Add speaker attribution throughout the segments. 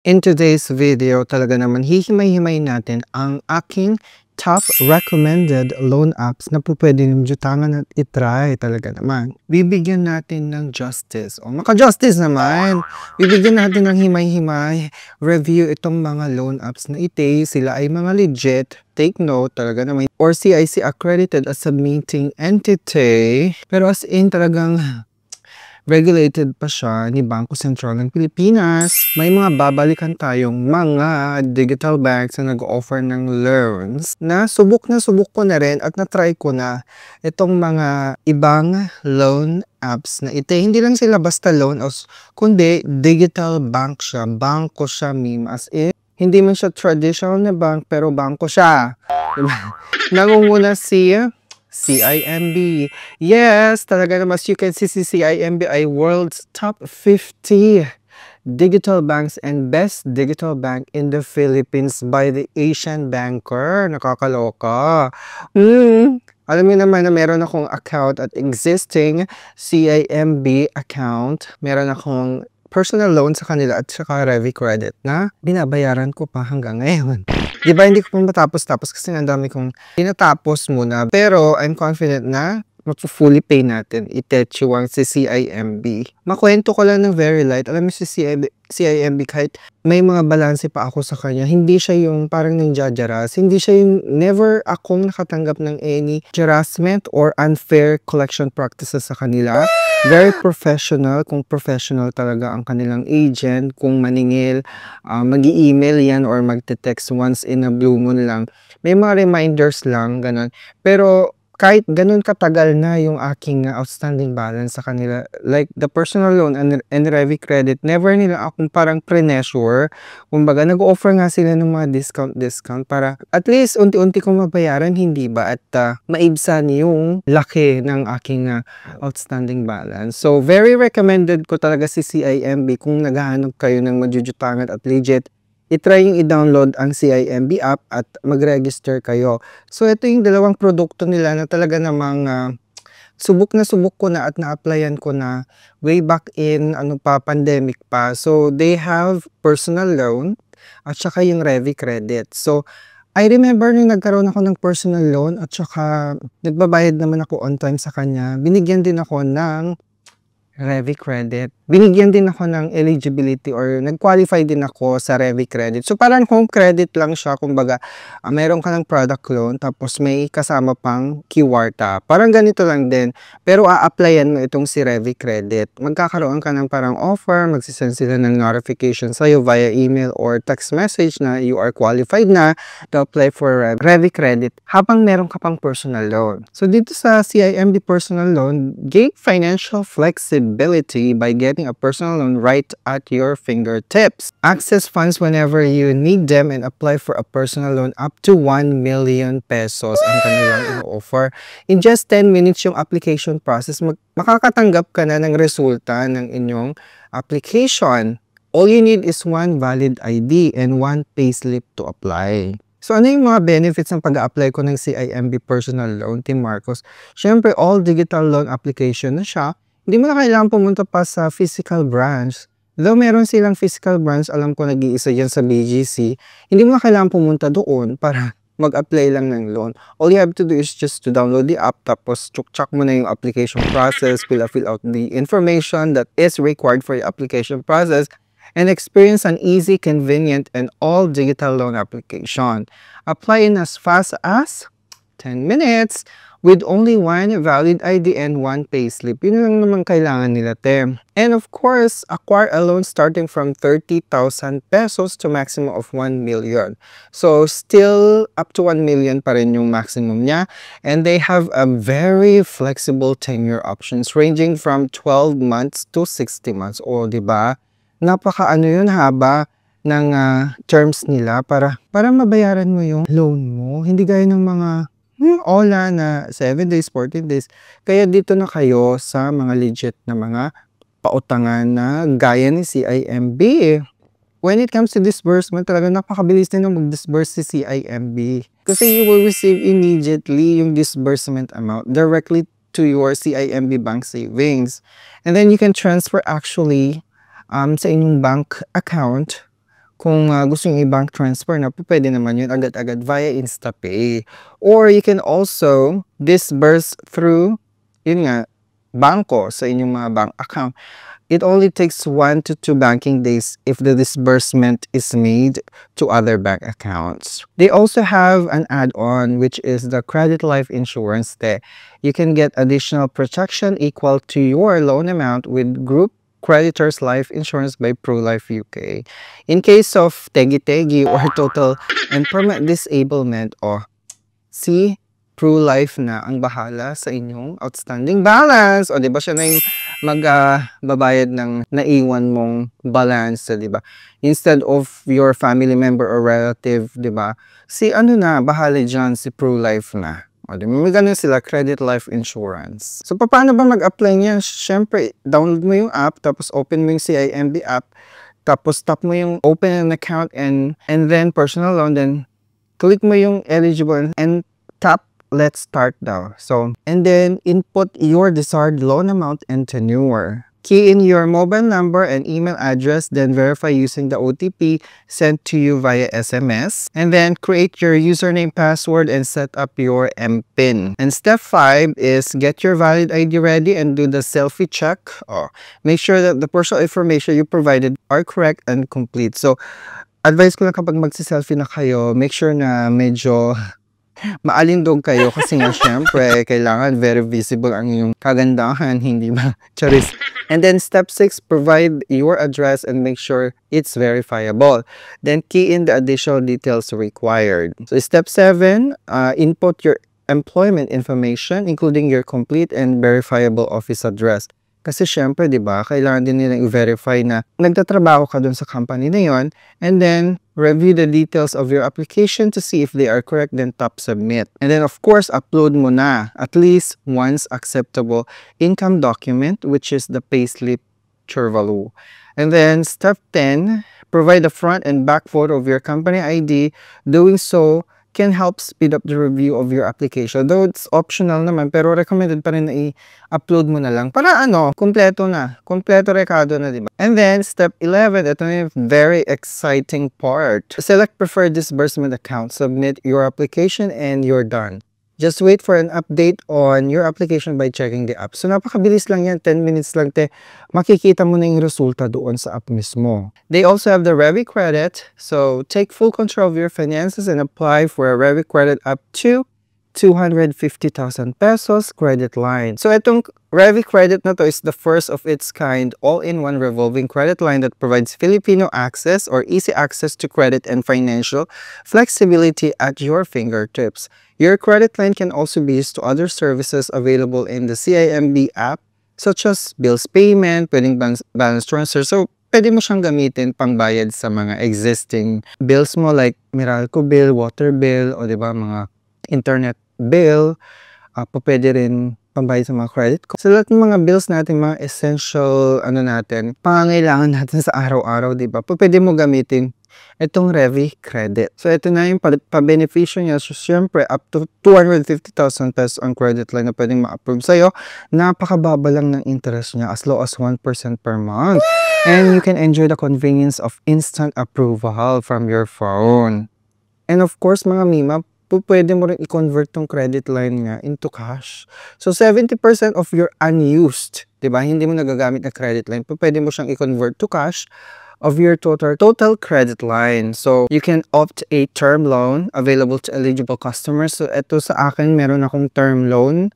Speaker 1: In today's video, talaga naman hihimay-himay natin ang aking top recommended loan apps na po pwede niyong jutangan at itry talaga naman. Bibigyan natin ng justice o maka-justice naman. Bibigyan natin ng himay-himay review itong mga loan apps na ite. Sila ay mga legit. Take note talaga naman. Or CIC accredited as submitting entity. Pero as in talagang regulated pa siya ni Bangko Sentral ng Pilipinas. May mga babalikan tayong mga digital banks na nag-offer ng loans na subok ko na rin at na-try ko na itong mga ibang loan apps na ito. Hindi lang sila basta loan, kundi digital bank siya. Bangko siya, meme. As in, hindi man siya traditional na bank, pero bangko siya. Diba? Nangunguna si CIMB. Yes, talaga naman, as you can see, si CIMB ay world's top 50 digital banks and best digital bank in the Philippines by the Asian Banker. Nakakaloka. Alam niyo naman na meron akong account at existing CIMB account. Meron akong personal loan sa kanila at saka Revi Credit na binabayaran ko pa hanggang ngayon. Di ba, hindi ko pa matapos-tapos kasi ang dami kong tinatapos muna. Pero I'm confident na fully pay natin. Itechuang si CIMB. Makwento ko lang ng very light. Alam mo si CIMB kahit may mga balanse pa ako sa kanya, hindi siya yung parang nangjajaras. Hindi siya yung never akong nakatanggap ng any harassment or unfair collection practices sa kanila. Very professional, kung professional talaga ang kanilang agent, kung maningil, mag-i-email yan or magte-text once in a blue moon lang. May mga reminders lang, ganun. Pero kahit ganun katagal na yung aking outstanding balance sa kanila, like the personal loan and Revi Credit, never nila akong parang pre-measure. Kumbaga, nag-offer nga sila ng mga discount para at least unti-unti kong mabayaran, hindi ba? At maibsan yung laki ng aking outstanding balance. So, very recommended ko talaga si CIMB kung naghahanap kayo ng majujutangan at legit. I-try yung i-download ang CIMB app at mag-register kayo. So, ito yung dalawang produkto nila na talaga namang subok ko na at na-applyan ko na way back in pandemic pa. So, they have personal loan at saka yung Revi Credit. So, I remember nung nagkaroon ako ng personal loan at saka nagbabayad naman ako on time sa kanya. Binigyan din ako ng Revi Credit. Binigyan din ako ng eligibility or nag-qualify din ako sa Revi Credit. So, parang home credit lang siya. Kumbaga, meron ka ng product loan tapos may kasama pang Kiwarta. Parang ganito lang din. Pero a-applyan mo itong si Revi Credit. Magkakaroon ka ng parang offer, magsisend sila ng notification sa'yo via email or text message na you are qualified na to apply for Revi Credit habang meron ka pang personal loan. So, dito sa CIMB personal loan, gain financial flexibility by getting a personal loan right at your fingertips. Access funds whenever you need them and apply for a personal loan up to 1 million pesos ang kanilang offer. In just 10 minutes yung application process, makakatanggap ka na ng resulta ng inyong application. All you need is one valid ID and one payslip to apply. So, ano yung mga benefits ng pag-a-apply ko ng CIMB personal loan, Team Marcos? Siyempre, all digital loan application na siya. Hindi mo na kailangan pumunta pa sa physical branch. Though meron silang physical branch, alam ko nag-iisa dyan sa BGC, hindi mo na kailangan pumunta doon para mag-apply lang ng loan. All you have to do is just to download the app, tapos check mo na yung application process, fill out the information that is required for your application process, and experience an easy, convenient, and all digital loan application. Apply in as fast as 10 minutes with only one valid ID and one payslip. Yun lang naman kailangan nila, te. And of course, acquire a loan starting from 30,000 pesos to maximum of 1 million. So, still up to 1 million pa rin yung maximum niya. And they have a very flexible tenure options ranging from 12 months to 60 months. O, diba? Yun, haba ng terms nila para mabayaran mo yung loan mo. Hindi gaya ng mga OLA na 7 days, 14 days. Kaya dito na kayo sa mga legit na mga pautangan na gaya ni CIMB. When it comes to disbursement, talaga napakabilis din na mag-disburse si CIMB. Kasi you will receive immediately yung disbursement amount directly to your CIMB bank savings. And then you can transfer actually sa inyong bank account Kung gusto nyo i-bank transfer na, pwede naman yun agad-agad via InstaPay. Or you can also disburse through, yun nga, bangko sa inyong mga bank account. It only takes 1 to 2 banking days if the disbursement is made to other bank accounts. They also have an add-on, which is the Credit Life Insurance. You can get additional protection equal to your loan amount with Group Creditors Life Insurance by ProLife UK. In case of tegi-tegi or total and permanent disablement, si ProLife na ang bahala sa inyong outstanding balance. O, di ba siya na yung magbabayad ng naiwan mong balance, di ba? Instead of your family member or relative, di ba? Si bahala dyan, si ProLife na. O, di ba? May ganun sila, Credit Life Insurance. So, paano ba mag-apply niyan? Siyempre, download mo yung app, tapos open mo yung CIMB app, tapos tap mo yung open an account and then personal loan, then click mo yung eligible and tap let's start now. So, and then input your desired loan amount and tenure. Key in your mobile number and email address, then verify using the OTP sent to you via SMS. And then create your username, password, and set up your MPIN. And step 5 is get your valid ID ready and do the selfie check. Make sure that the personal information you provided are correct and complete. So, advice ko na kapag magsi-selfie na kayo, make sure na medyo maalindog kayo kasi nga syempre kailangan very visible ang iyong kagandahan, hindi ba? Charis. And then step 6, provide your address and make sure it's verifiable. Then key in the additional details required. So step 7, input your employment information including your complete and verifiable office address. Kasi syempre, di ba, kailangan din nila i-verify na nagtatrabaho ka dun sa company na yon, and then review the details of your application to see if they are correct, then tap submit. And then of course, upload mo na at least once acceptable income document, which is the payslip Churvalu. And then step 10, provide the front and back photo of your company ID. Doing so can help speed up the review of your application. Though it's optional naman, pero recommended pa rin na i-upload mo na lang. Para kompleto na. Kompleto rekado na, diba? And then, step 11, ito na yung very exciting part. Select preferred disbursement account. Submit your application and you're done. Just wait for an update on your application by checking the app. So, napakabilis lang yan. 10 minutes lang, makikita mo na yung resulta doon sa app mismo. They also have the Revi Credit. So, take full control of your finances and apply for a Revi Credit up to 250,000 pesos credit line. So, itong Revi Credit na to is the first of its kind all-in-one revolving credit line that provides Filipino access or easy access to credit and financial flexibility at your fingertips. Your credit line can also be used to other services available in the CIMB app such as bills payment, pwedeng balance transfer. So, pwede mo siyang gamitin pangbayad sa mga existing bills mo like Meralco bill, water bill, o diba mga internet bill. Pwede rin pambayad sa mga credit card. Sa lahat ng mga bills natin, mga essential pangangailangan natin sa araw-araw, diba? Pwede mo gamitin itong Revi Credit. So, ito na yung pa-beneficio niya. So, syempre, up to 250,000 pesos ang credit line na pwedeng ma-approve sa'yo. Napakababa lang ng interest niya, as low as 1% per month. And you can enjoy the convenience of instant approval from your phone. And of course, mga Mima, pwede mo rin i-convert tong credit line nga into cash. So, 70% of your unused, diba? Hindi mo nagagamit na credit line, pwede mo siyang i-convert to cash of your total credit line. So, you can opt a term loan available to eligible customers. So, ito sa akin, meron akong term loan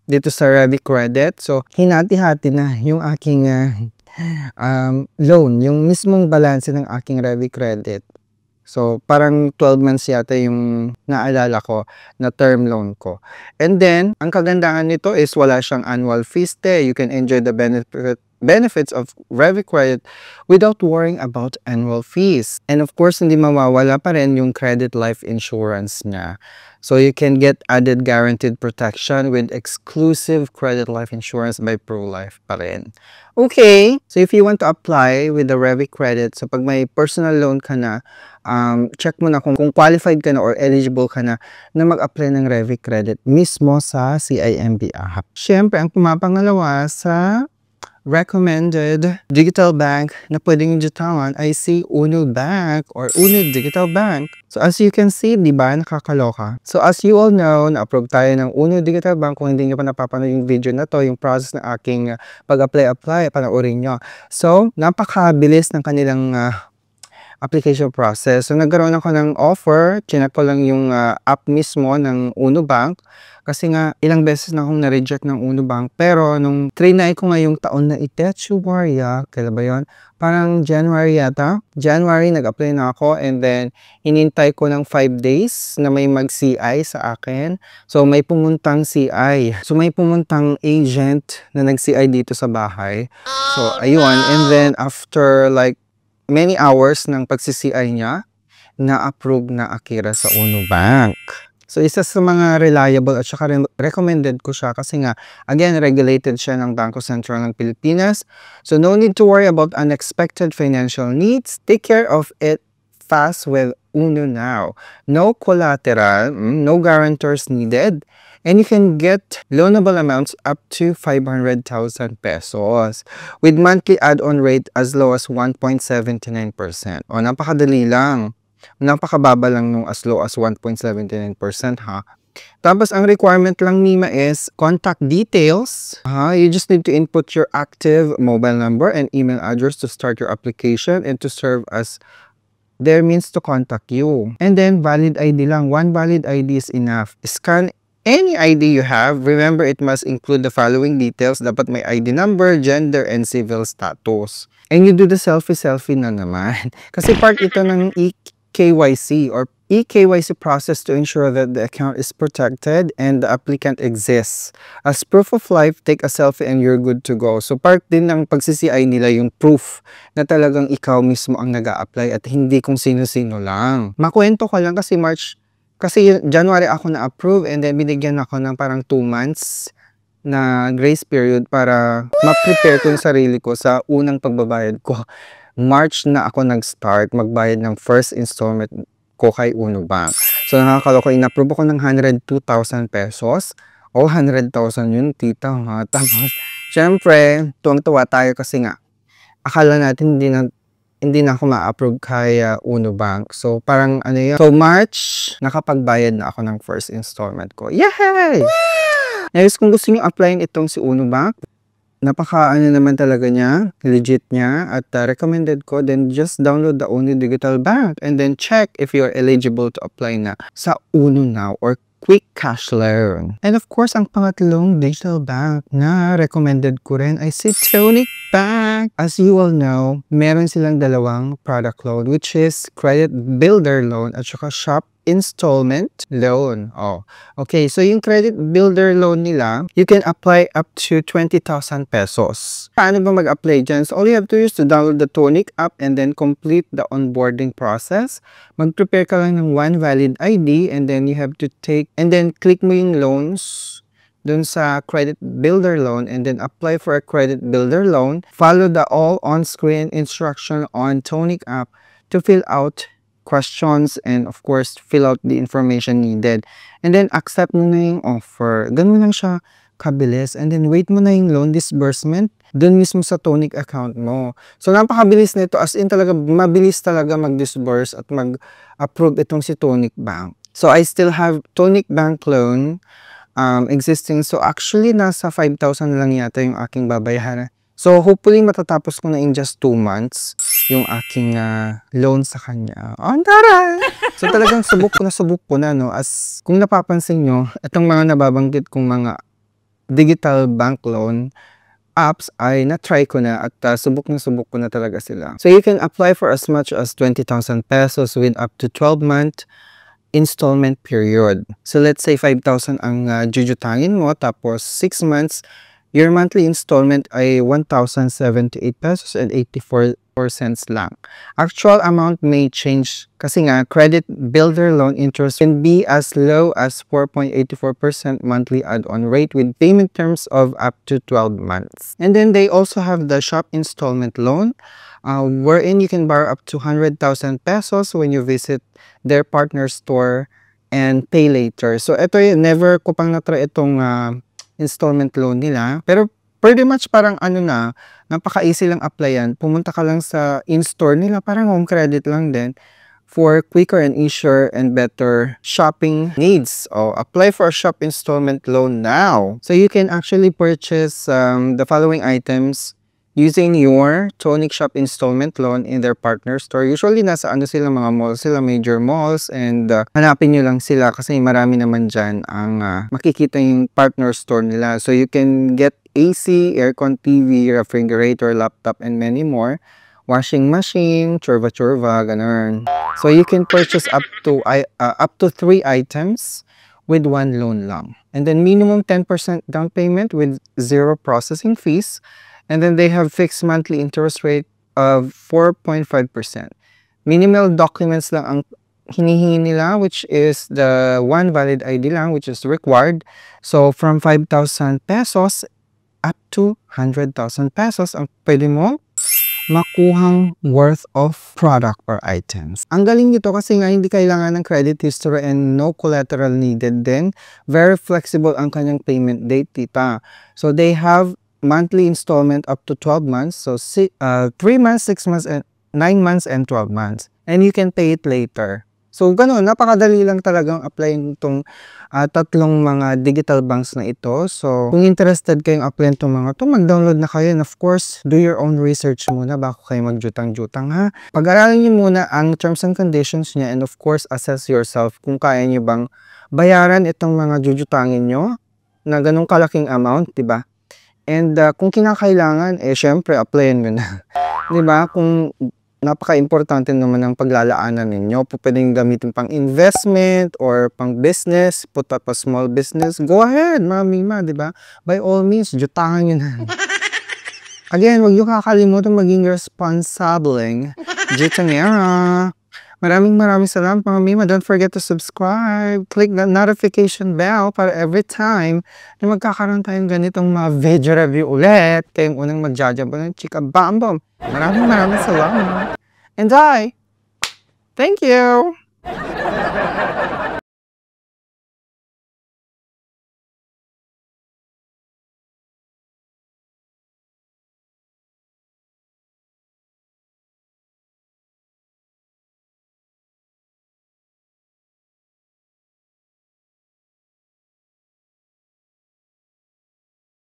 Speaker 1: dito sa Revi Credit. So, hinati-hati na yung aking loan, yung mismong balance ng aking Revi Credit. So, parang 12 months yata yung naalala ko na term loan ko. And then, ang kagandahan nito is wala siyang annual fees. You can enjoy the benefits of Revi Credit without worrying about annual fees. And of course, hindi mawawala pa rin yung credit life insurance niya. So, you can get added guaranteed protection with exclusive credit life insurance by ProLife pa rin. Okay, so if you want to apply with the Revi Credit, so pag may personal loan ka na, check mo na kung qualified ka na or eligible ka na mag-apply ng Revi Credit mismo sa CIMB app. Siyempre, ang pumapangalawa sa recommended digital bank na pwedeng jutawan ay si Uno Bank or Uno Digital Bank. So as you can see, di ba, nakakaloka. So as you all know, na-approve tayo ng Uno Digital Bank. Kung hindi nyo pa napapanood yung video na to, yung process na aking pag-apply, panoorin nyo. So, napakabilis ng kanilang application process. So, nagkaroon ako ng offer. Chinek ko lang yung app mismo ng Uno Bank. Kasi nga, ilang beses na akong na-reject ng Uno Bank. Pero, nung trinay ko ngayong taon na Itechuwarya, kailan ba yun? Parang January yata. January, nag-apply na ako. And then, hinintay ko ng 5 days na may mag-CI sa akin. So, may pumuntang CI. So, may pumuntang agent na nag-CI dito sa bahay. So, ayun. And then, after like many hours ng pag-CI niya, na-approve na Akira sa Uno Bank. So, isa sa mga reliable at saka recommended ko siya kasi nga, again, regulated siya ng Bangko Sentral ng Pilipinas. So, no need to worry about unexpected financial needs. Take care of it fast with Uno Now. No collateral, no guarantors needed. And you can get loanable amounts up to 500,000 pesos with monthly add-on rate as low as 1.79%. O, napakadali lang. Napakababa lang nung as low as 1.79% ha. Tapos, ang requirement lang Nima is contact details. You just need to input your active mobile number and email address to start your application and to serve as their means to contact you. And then, valid ID lang. One valid ID is enough. Scan any ID you have. Remember, it must include the following details. Dapat may ID number, gender, and civil status. And you do the selfie na naman. Kasi part ito ng eKYC or eKYC process to ensure that the account is protected and the applicant exists. As proof of life, take a selfie and you're good to go. So part din ng pag-CCI nila yung proof na talagang ikaw mismo ang nag-a-apply at hindi kung sino-sino lang. Makwento ko lang kasi January ako na-approve and then binigyan ako ng parang 2 months na grace period para ma-prepare ko yung sarili ko sa unang pagbabayad ko. March na ako nag-start magbayad ng first installment ko kay Uno Bank. So nakakaloka, in-approve ako ng 102,000 pesos. 100,000 yun, tita ha. Tapos, syempre, tuwang-tuwa tayo kasi nga, akala natin hindi na ako ma-approve kay Uno Bank. So, parang ano yun. So, March, nakapagbayad na ako ng first installment ko. Yay! Next, kung gusto nyo applyin itong si Uno Bank, napaka-ano naman talaga niya, legit niya, at recommended ko, then just download the Uno Digital Bank and then check if you're eligible to apply na sa Uno Now or Quick Cash Loan. And of course, ang pangatlong digital bank na recommended ko rin ay si Tonic Bank. As you all know, meron silang dalawang product loan which is Credit Builder Loan at saka Shop Installment Loan. Okay. So, yung Credit Builder Loan nila, you can apply up to 20,000 pesos. Paano ba mag-apply dyan? So, all you have to do is to download the Tonic app and then complete the onboarding process. Mag-prepare ka lang ng one valid ID and then you have to and then click mo yung loans dun sa Credit Builder Loan and then apply for a Credit Builder Loan. Follow the all on-screen instruction on Tonic app to fill out questions and of course fill out the information needed and then accept mo na yung offer. Ganun lang siya kabilis and then wait mo na yung loan disbursement dun mismo sa Tonic account mo. So napakabilis nito, as in talaga mabilis talaga mag-disburse at mag-approve itong si Tonic Bank. So I still have Tonic Bank loan existing. So actually nasa 5,000 lang yata yung aking babayaran. So, hopefully, matatapos ko na in just 2 months yung aking loan sa kanya. Ang taray! So, talagang subok ko na, no? As kung napapansin nyo, itong mga nababanggit kong mga digital bank loan apps ay na-try ko na at subok ko na talaga sila. So, you can apply for as much as 20,000 pesos with up to 12-month installment period. So, let's say 5,000 ang jujutangin mo, tapos 6 months, your monthly installment ay 1,078 pesos and 84 cents lang. Actual amount may change kasi nga Credit Builder Loan interest can be as low as 4.84% monthly add-on rate with payment terms of up to 12 months. And then they also have the Shop Installment Loan wherein you can borrow up to 100,000 pesos when you visit their partner store and pay later. So ito never ko pang na-try itong installment loan nila. Pero pretty much parang ano na, Napaka-easy lang applyan. Pumunta ka lang sa in-store nila, parang home credit lang din for quicker and easier and better shopping needs. Apply for a shop installment loan now. So you can actually purchase the following items using your Tonic Shop installment loan in their partner store. Usually nasa sila, mga malls sila, major malls, and hanapin nyo lang sila kasi marami naman dyan ang makikita yung partner store nila. So you can get AC, aircon, TV, refrigerator, laptop, and many more. Washing machine, churva, ganun. So you can purchase up to 3 items with one loan lang. And then minimum 10% down payment with 0 processing fees. And then they have fixed monthly interest rate of 4.5%. Minimal documents lang ang hinihingi nila, which is the one valid ID lang, which is required. So from 5,000 pesos up to 100,000 pesos ang pwede mo makuhang worth of product or items. Ang galing nito kasi nga hindi kailangan ng credit history and no collateral needed din. Very flexible ang kanyang payment date, tita. So they have monthly installment up to 12 months. So 3 months, 6 months, and 9 months, and 12 months. And you can pay it later. So gano'n, napakadali lang talagang applyin itong tatlong mga digital banks na ito. So kung interested kayong applyin itong mga ito, mag-download na kayo. And of course, do your own research muna bago kayo magjutang-jutang, ha. Pag-aralan niyo muna ang terms and conditions niya, and of course, assess yourself kung kaya niyo bang bayaran itong mga jujutangin niyo na ganong kalaking amount, diba? And kung kinakailangan, syempre, applyin mo na. Diba? Kung napaka-importante naman ng paglalaanan ninyo, pwedeng gamitin pang investment or pang business, put up a small business, go ahead, mama, diba? By all means, jutangan nyo na. Again, huwag nyo kakalimutan maging responsibleng jutangera. Maraming salamat, mga mima. Don't forget to subscribe. Click the notification bell para every time na magkakaroon tayong ganitong mga video review ulit, kayong unang mag-judge ng Chika Bambam. Maraming salamat. And thank you!